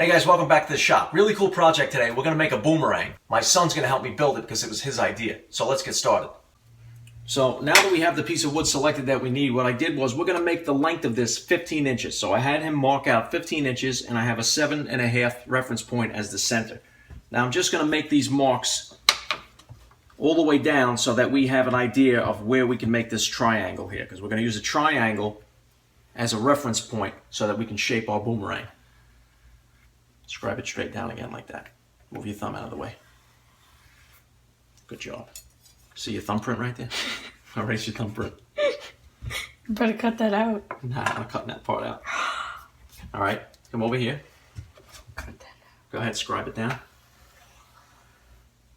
Hey guys, welcome back to the shop. Really cool project today. We're going to make a boomerang. My son's going to help me build it because it was his idea. So let's get started. So now that we have the piece of wood selected that we need, what I did was we're going to make the length of this 15 inches. So I had him mark out 15 inches and I have a 7.5 reference point as the center. Now I'm just going to make these marks all the way down so that we have an idea of where we can make this triangle here, because we're going to use a triangle as a reference point so that we can shape our boomerang. Scribe it straight down again like that. Move your thumb out of the way. Good job. See your thumbprint right there? Erase your thumbprint. You better cut that out. Nah, I'm not cutting that part out. All right, come over here. Cut that out. Go ahead, scribe it down.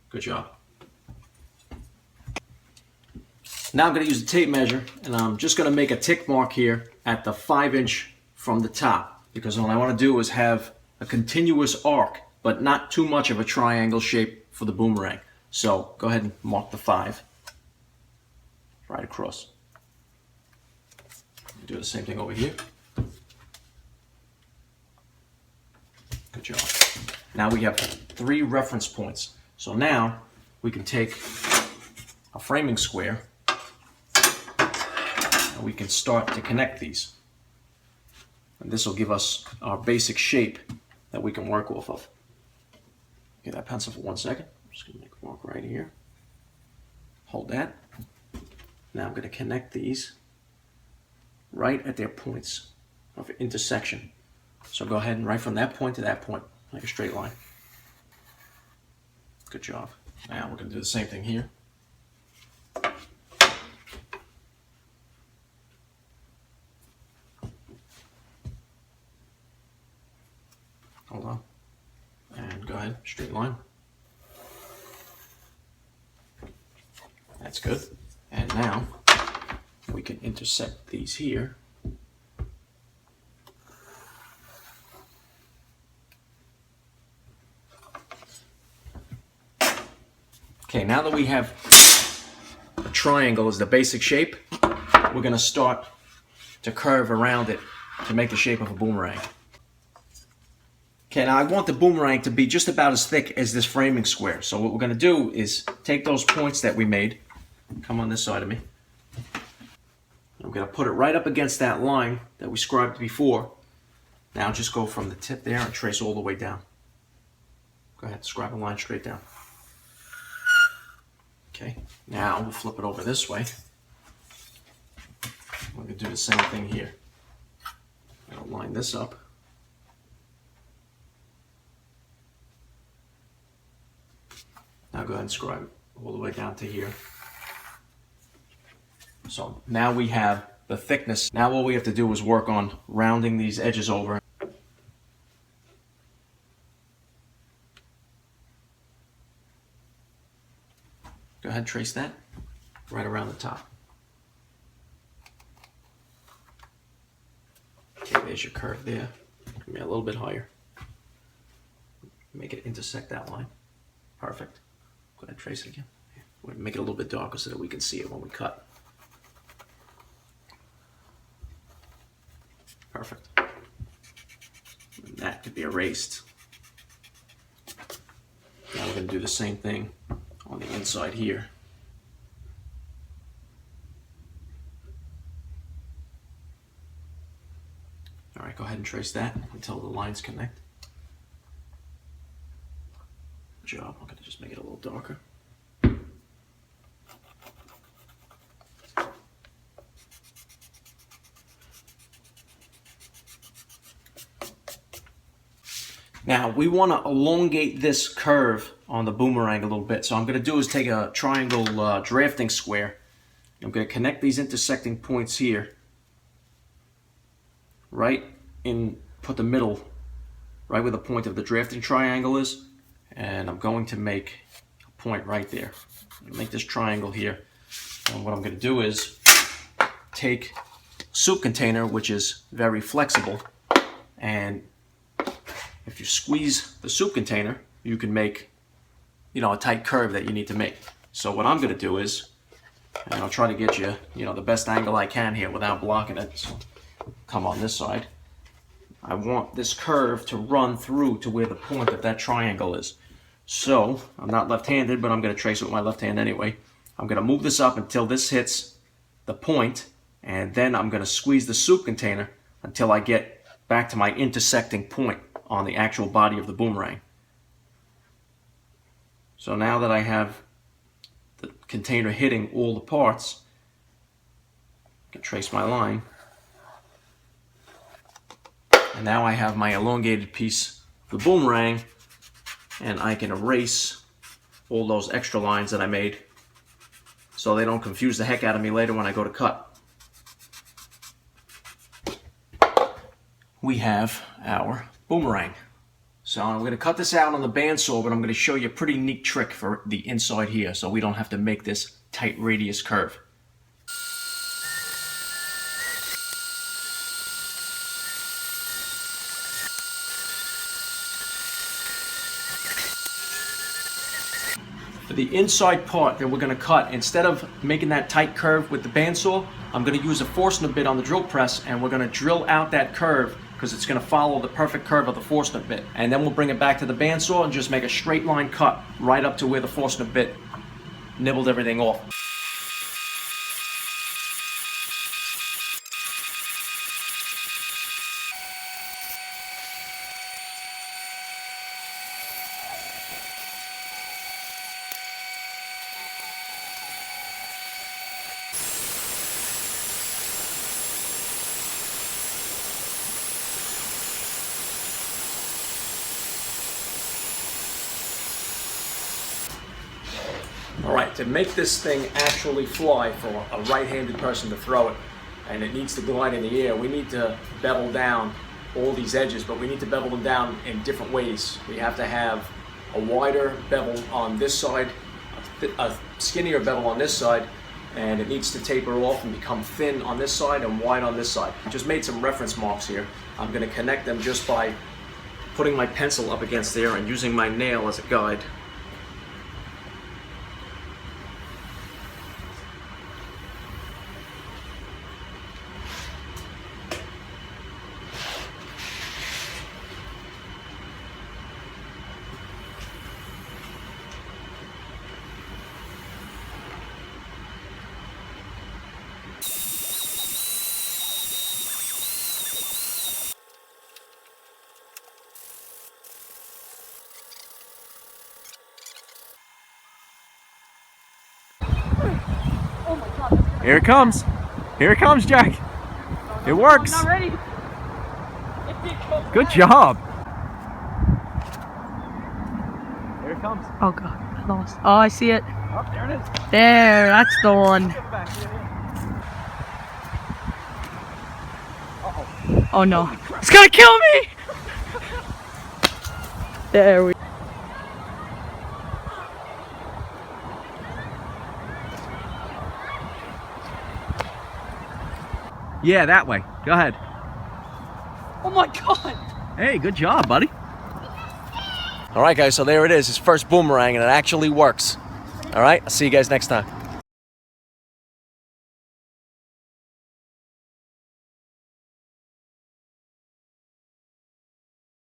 Good job. Now I'm going to use the tape measure, and I'm just going to make a tick mark here at the 5-inch from the top, because what I want to do is have a continuous arc, but not too much of a triangle shape for the boomerang. So go ahead and mark the 5 right across. Do the same thing over here. Good job. Now we have 3 reference points. So now we can take a framing square and we can start to connect these. And this will give us our basic shape that we can work off of. Get that pencil for 1 second. I'm just going to make a mark right here. Hold that. Now I'm going to connect these right at their points of intersection. So go ahead and right from that point to that point, like a straight line. Good job. Now we're going to do the same thing here. Hold on. And go ahead, straight line. That's good. And now we can intersect these here. Okay, now that we have a triangle as the basic shape, we're going to start to curve around it to make the shape of a boomerang. Okay, now I want the boomerang to be just about as thick as this framing square. So what we're going to do is take those points that we made, come on this side of me. I'm going to put it right up against that line that we scribed before. Now just go from the tip there and trace all the way down. Go ahead, scribe a line straight down. Okay, now we'll flip it over this way. We're going to do the same thing here. I'm going to line this up. Now go ahead and scribe it all the way down to here. So now we have the thickness. Now all we have to do is work on rounding these edges over. Go ahead and trace that right around the top. Okay, there's your curve there. Give me a little bit higher. Make it intersect that line. Perfect. Go ahead and trace it again. We'll make it a little bit darker so that we can see it when we cut. Perfect. And that could be erased. Now we're going to do the same thing on the inside here. All right, go ahead and trace that until the lines connect. Good job. I'm going to just make it a little darker. Now we want to elongate this curve on the boomerang a little bit. So what I'm going to do is take a triangle drafting square. I'm going to connect these intersecting points here. Right in, put the middle right where the point of the drafting triangle is. And I'm going to make a point right there. Make this triangle here. And what I'm going to do is take a soup container, which is very flexible, and if you squeeze the soup container, you can make, a tight curve that you need to make. So what I'm going to do is, and I'll try to get you, the best angle I can here without blocking it. So come on this side. I want this curve to run through to where the point of that triangle is. So, I'm not left-handed, but I'm going to trace it with my left hand anyway. I'm going to move this up until this hits the point, and then I'm going to squeeze the soup container until I get back to my intersecting point on the actual body of the boomerang. So now that I have the container hitting all the parts, I can trace my line. And now I have my elongated piece of the boomerang, and I can erase all those extra lines that I made so they don't confuse the heck out of me later when I go to cut. We have our boomerang. So I'm going to cut this out on the bandsaw, but I'm going to show you a pretty neat trick for the inside here so we don't have to make this tight radius curve. For the inside part that we're going to cut, instead of making that tight curve with the bandsaw, I'm going to use a Forstner bit on the drill press, and we're going to drill out that curve because it's going to follow the perfect curve of the Forstner bit. And then we'll bring it back to the bandsaw and just make a straight line cut right up to where the Forstner bit nibbled everything off. Alright, to make this thing actually fly for a right-handed person to throw it, and it needs to glide in the air, we need to bevel down all these edges, but we need to bevel them down in different ways. We have to have a wider bevel on this side, a skinnier bevel on this side, and it needs to taper off and become thin on this side and wide on this side. I just made some reference marks here. I'm going to connect them just by putting my pencil up against there and using my nail as a guide. Here it comes. Here it comes, Jack. It works. I'm not ready. Good job. Here it comes. Oh god, I lost. Oh, I see it. Oh, there it is. There, that's the one. Oh no. It's gonna kill me! There we go. Yeah, that way. Go ahead. Oh my god! Hey, good job, buddy. All right, guys, so there it is. His first boomerang, and it actually works. All right, I'll see you guys next time.